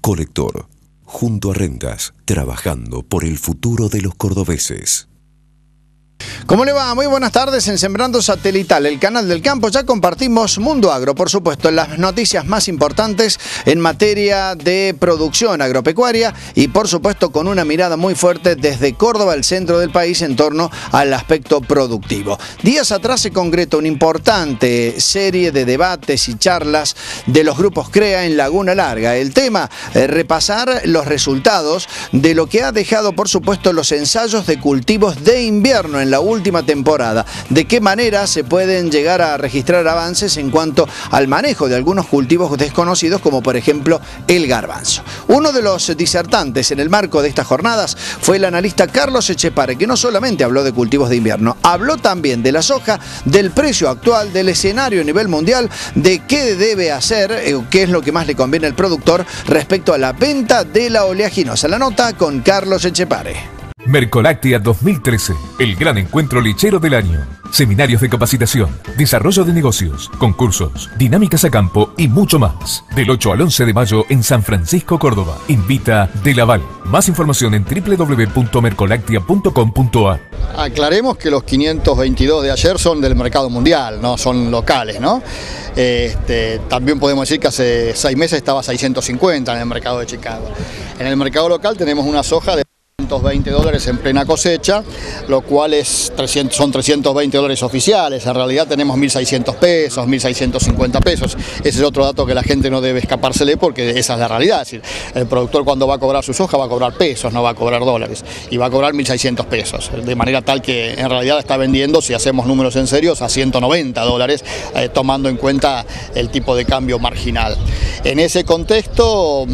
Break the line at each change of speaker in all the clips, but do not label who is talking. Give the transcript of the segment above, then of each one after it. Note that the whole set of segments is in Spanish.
Colector, junto a Rentas, trabajando por el futuro de los cordobeses.
¿Cómo le va? Muy buenas tardes en Sembrando Satelital, el canal del campo. Ya compartimos Mundo Agro, por supuesto, las noticias más importantes en materia de producción agropecuaria y, por supuesto, con una mirada muy fuerte desde Córdoba, el centro del país, en torno al aspecto productivo. Días atrás se concretó una importante serie de debates y charlas de los grupos CREA en Laguna Larga. El tema, repasar los resultados de lo que ha dejado, por supuesto, los ensayos de cultivos de invierno en la última temporada, de qué manera se pueden llegar a registrar avances en cuanto al manejo de algunos cultivos desconocidos, como por ejemplo el garbanzo. Uno de los disertantes en el marco de estas jornadas fue el analista Carlos Echepare, que no solamente habló de cultivos de invierno, habló también de la soja, del precio actual, del escenario a nivel mundial, de qué debe hacer, qué es lo que más le conviene al productor respecto a la venta de la oleaginosa. La nota con Carlos Echepare.
Mercoláctea 2013, el gran encuentro lechero del año. Seminarios de capacitación, desarrollo de negocios, concursos, dinámicas a campo y mucho más. Del 8 al 11 de mayo en San Francisco, Córdoba. Invita De Laval. Más información en www.mercolactea.com.ar.
Aclaremos que los 522 de ayer son del mercado mundial, no son locales, ¿no? También podemos decir que hace 6 meses estaba 650 en el mercado de Chicago. En el mercado local tenemos una soja de $320 en plena cosecha, lo cual son $320 oficiales. En realidad tenemos 1.600 pesos, 1.650 pesos. Ese es otro dato que la gente no debe escapársele, porque esa es la realidad. Es decir, el productor, cuando va a cobrar su soja, va a cobrar pesos, no va a cobrar dólares, y va a cobrar 1.600 pesos, de manera tal que en realidad está vendiendo, si hacemos números en serios, a $190, tomando en cuenta el tipo de cambio marginal. En ese contexto,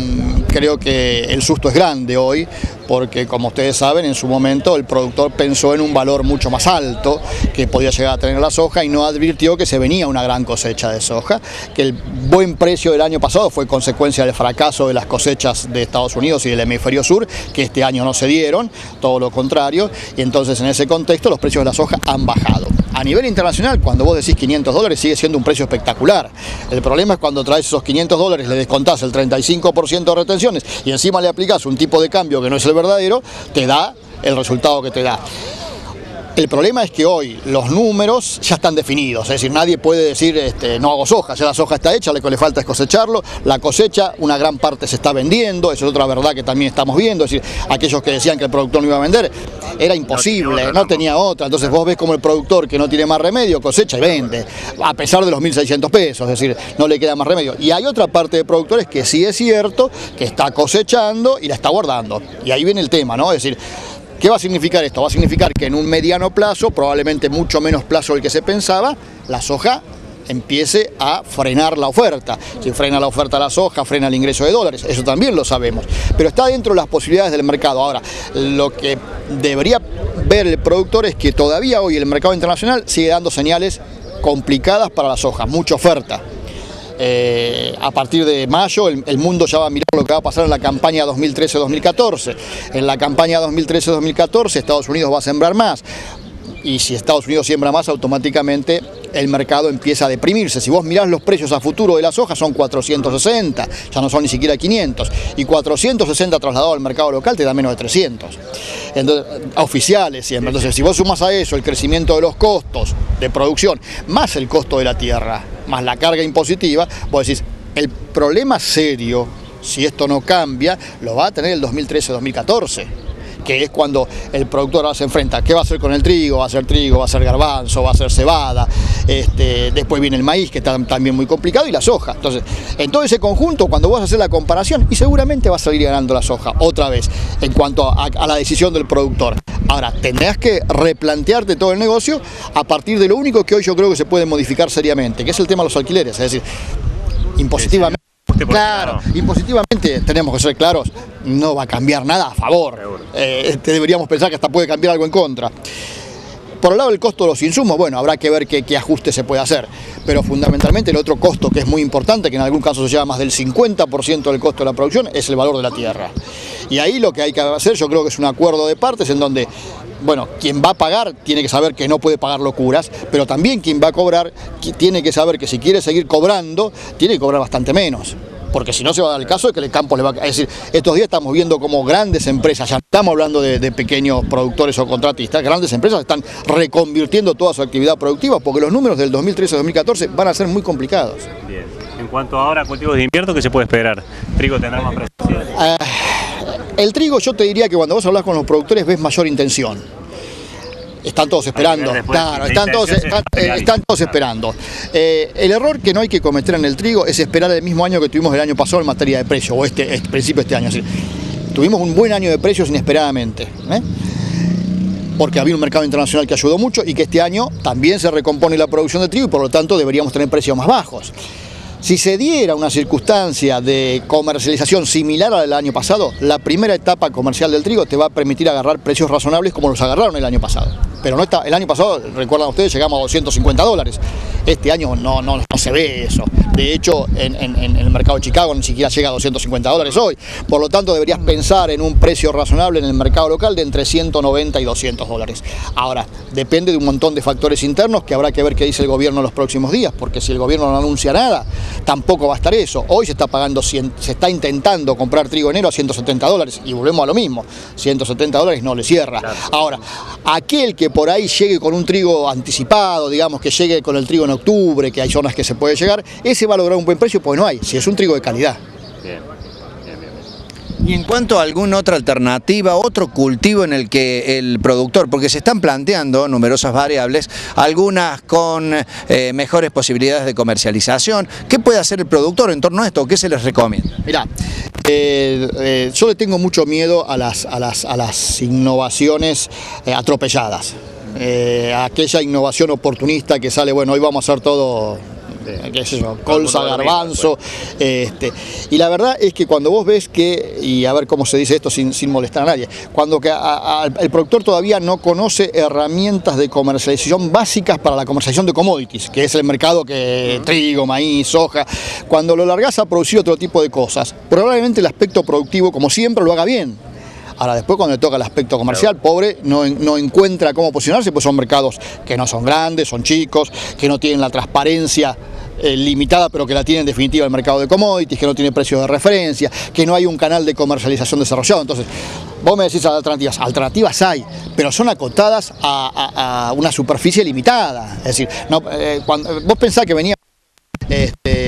creo que el susto es grande hoy, porque como ustedes saben, en su momento el productor pensó en un valor mucho más alto que podía llegar a tener la soja y no advirtió que se venía una gran cosecha de soja, que el buen precio del año pasado fue consecuencia del fracaso de las cosechas de Estados Unidos y del hemisferio sur, que este año no se dieron, todo lo contrario, y entonces en ese contexto los precios de la soja han bajado. A nivel internacional, cuando vos decís $500, sigue siendo un precio espectacular. El problema es cuando traes esos $500, le descontás el 35% de retenciones y encima le aplicás un tipo de cambio que no es el verdadero, te da el resultado que te da. El problema es que hoy los números ya están definidos, es decir, nadie puede decir no hago soja, ya la soja está hecha, lo que le falta es cosecharlo. La cosecha, una gran parte se está vendiendo, eso es otra verdad que también estamos viendo, es decir, aquellos que decían que el productor no iba a vender, era imposible, no tenía otra. Entonces vos ves como el productor, que no tiene más remedio, cosecha y vende, a pesar de los 1.600 pesos, es decir, no le queda más remedio. Y hay otra parte de productores que sí es cierto, que está cosechando y la está guardando. Y ahí viene el tema, ¿no? Es decir, ¿qué va a significar esto? Va a significar que en un mediano plazo, probablemente mucho menos plazo del que se pensaba, la soja empiece a frenar la oferta. Si frena la oferta de la soja, frena el ingreso de dólares, eso también lo sabemos. Pero está dentro de las posibilidades del mercado. Ahora, lo que debería ver el productor es que todavía hoy el mercado internacional sigue dando señales complicadas para la soja, mucha oferta. A partir de mayo el mundo ya va a mirar lo que va a pasar en la campaña 2013-2014. En la campaña 2013-2014 Estados Unidos va a sembrar más, y si Estados Unidos siembra más, automáticamente el mercado empieza a deprimirse. Si vos mirás los precios a futuro de la soja, son 460, ya no son ni siquiera 500, y 460 trasladado al mercado local te da menos de 300. Entonces, oficiales siempre. Entonces, si vos sumás a eso el crecimiento de los costos de producción, más el costo de la tierra, más la carga impositiva, vos decís, el problema serio, si esto no cambia, lo va a tener el 2013-2014. que es cuando el productor ahora se enfrenta. ¿Qué va a hacer con el trigo? ¿Va a ser trigo? ¿Va a ser garbanzo? ¿Va a ser cebada? Después viene el maíz, que está también muy complicado, y la soja. Entonces, en todo ese conjunto, cuando vas a hacer la comparación, y seguramente va a salir ganando la soja, otra vez, en cuanto a la decisión del productor. Ahora, tendrás que replantearte todo el negocio a partir de lo único que hoy yo creo que se puede modificar seriamente, que es el tema de los alquileres, es decir, impositivamente. Claro, impositivamente tenemos que ser claros, no va a cambiar nada a favor. Deberíamos pensar que hasta puede cambiar algo en contra. Por el lado del costo de los insumos, bueno, habrá que ver qué ajuste se puede hacer, pero fundamentalmente el otro costo que es muy importante, que en algún caso se lleva más del 50% del costo de la producción, es el valor de la tierra. Y ahí lo que hay que hacer, yo creo que es un acuerdo de partes en donde, bueno, quien va a pagar tiene que saber que no puede pagar locuras, pero también quien va a cobrar tiene que saber que si quiere seguir cobrando, tiene que cobrar bastante menos. Porque si no se va a dar el caso de que el campo le va a... Es decir, estos días estamos viendo como grandes empresas, ya no estamos hablando de pequeños productores o contratistas, grandes empresas están reconvirtiendo toda su actividad productiva porque los números del 2013-2014 van a ser muy complicados.
Bien. En cuanto ahora a cultivos de invierno, ¿qué se puede esperar? ¿Trigo tendrá más presión?
El trigo, yo te diría que cuando vos hablas con los productores ves mayor intención. Están todos esperando, claro, están todos esperando. El error que no hay que cometer en el trigo es esperar el mismo año que tuvimos el año pasado en materia de precio, o principio de este año. Es decir, tuvimos un buen año de precios inesperadamente, porque había un mercado internacional que ayudó mucho y que este año también se recompone la producción de trigo y por lo tanto deberíamos tener precios más bajos. Si se diera una circunstancia de comercialización similar a la del año pasado, la primera etapa comercial del trigo te va a permitir agarrar precios razonables como los agarraron el año pasado. Pero no está, el año pasado, recuerdan ustedes, llegamos a $250. Este año no se ve eso. De hecho, en el mercado de Chicago ni siquiera llega a $250 hoy. Por lo tanto, deberías pensar en un precio razonable en el mercado local de entre $190 y $200. Ahora, depende de un montón de factores internos que habrá que ver qué dice el gobierno en los próximos días, porque si el gobierno no anuncia nada, tampoco va a estar eso. Hoy se está pagando, se está intentando comprar trigo enero a $170 y volvemos a lo mismo. $170 no le cierra. Ahora, aquel que por ahí llegue con un trigo anticipado, digamos que llegue con el trigo en octubre, que hay zonas que se puede llegar, ese va a lograr un buen precio porque no hay, si es un trigo de calidad.
Bien.
Y en cuanto a alguna otra alternativa, otro cultivo en el que el productor, porque se están planteando numerosas variables, algunas con mejores posibilidades de comercialización, ¿qué puede hacer el productor en torno a esto? ¿Qué se les recomienda?
Mirá, yo le tengo mucho miedo a las innovaciones atropelladas, aquella innovación oportunista que sale, bueno, hoy vamos a hacer todo... qué sé yo, colza, garbanzo, y la verdad es que cuando vos ves que, y a ver cómo se dice esto sin molestar a nadie, cuando el productor todavía no conoce herramientas de comercialización básicas para la comercialización de commodities, que es el mercado que trigo, maíz, soja, cuando lo largás a producir otro tipo de cosas, probablemente el aspecto productivo, como siempre, lo haga bien. Ahora después cuando le toca el aspecto comercial, pobre, no encuentra cómo posicionarse, pues son mercados que no son grandes, son chicos, que no tienen la transparencia limitada, pero que la tiene en definitiva el mercado de commodities, que no tiene precios de referencia, que no hay un canal de comercialización desarrollado. Entonces, vos me decís alternativas hay, pero son acotadas a una superficie limitada. Es decir, cuando vos pensás que venía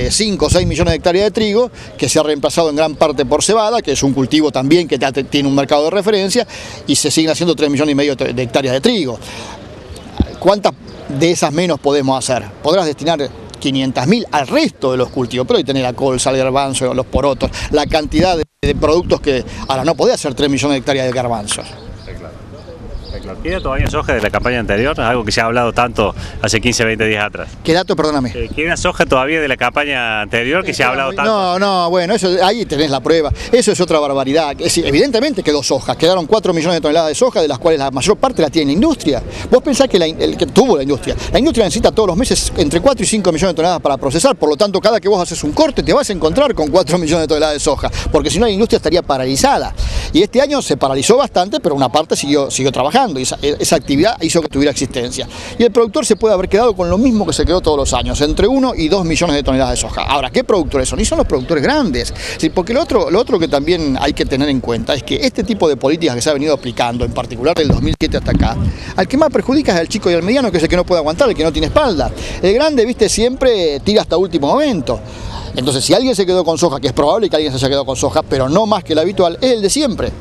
5 o 6 millones de hectáreas de trigo, que se ha reemplazado en gran parte por cebada, que es un cultivo también que tiene un mercado de referencia, y se siguen haciendo 3,5 millones de hectáreas de trigo. ¿Cuántas de esas menos podemos hacer? Podrás destinar 500.000 al resto de los cultivos, pero hoy tenés la colza, el garbanzo, los porotos, la cantidad de productos que... Ahora no podés hacer 3 millones de hectáreas de garbanzos.
¿Queda todavía soja de la campaña anterior? Algo que se ha hablado tanto hace 15, 20 días atrás.
¿Qué dato, perdóname?
¿Queda soja todavía de la campaña anterior que se ha hablado tanto?
No, bueno, eso, ahí tenés la prueba. Eso es otra barbaridad. Evidentemente quedó soja. Quedaron 4 millones de toneladas de soja, de las cuales la mayor parte la tiene la industria. Vos pensás que el que tuvo la industria necesita todos los meses entre 4 y 5 millones de toneladas para procesar. Por lo tanto, cada que vos haces un corte te vas a encontrar con 4 millones de toneladas de soja. Porque si no, la industria estaría paralizada. Y este año se paralizó bastante, pero una parte siguió trabajando. Y esa actividad hizo que tuviera existencia. Y el productor se puede haber quedado con lo mismo que se quedó todos los años, entre 1 y 2 millones de toneladas de soja. Ahora, ¿qué productores son? Y son los productores grandes. ¿Sí? Porque lo otro que también hay que tener en cuenta es que este tipo de políticas que se ha venido aplicando, en particular del 2007 hasta acá, al que más perjudica es al chico y al mediano, que es el que no puede aguantar, el que no tiene espalda. El grande, viste, siempre tira hasta último momento. Entonces, si alguien se quedó con soja, que es probable que alguien se haya quedado con soja, pero no más que el habitual, es el de siempre.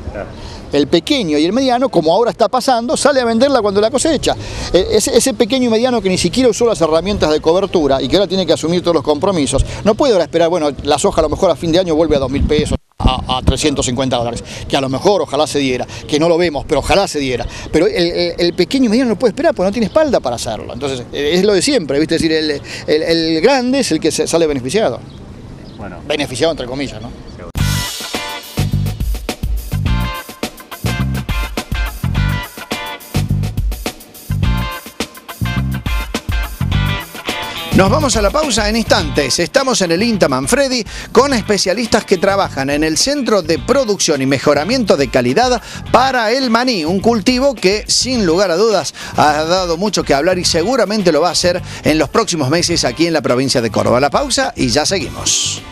El pequeño y el mediano, como ahora está pasando, sale a venderla cuando la cosecha. Ese pequeño y mediano que ni siquiera usó las herramientas de cobertura y que ahora tiene que asumir todos los compromisos, no puede ahora esperar, bueno, la soja a lo mejor a fin de año vuelve a 2.000 pesos. A $350, que a lo mejor ojalá se diera, que no lo vemos, pero ojalá se diera. Pero el pequeño y mediano no puede esperar porque no tiene espalda para hacerlo. Entonces, es lo de siempre, ¿viste? Es decir, el grande es el que sale beneficiado.
Bueno.
Beneficiado entre comillas, ¿no?
Nos vamos a la pausa en instantes. Estamos en el INTA Manfredi con especialistas que trabajan en el Centro de Producción y Mejoramiento de Calidad para el maní, un cultivo que sin lugar a dudas ha dado mucho que hablar y seguramente lo va a hacer en los próximos meses aquí en la provincia de Córdoba. La pausa y ya seguimos.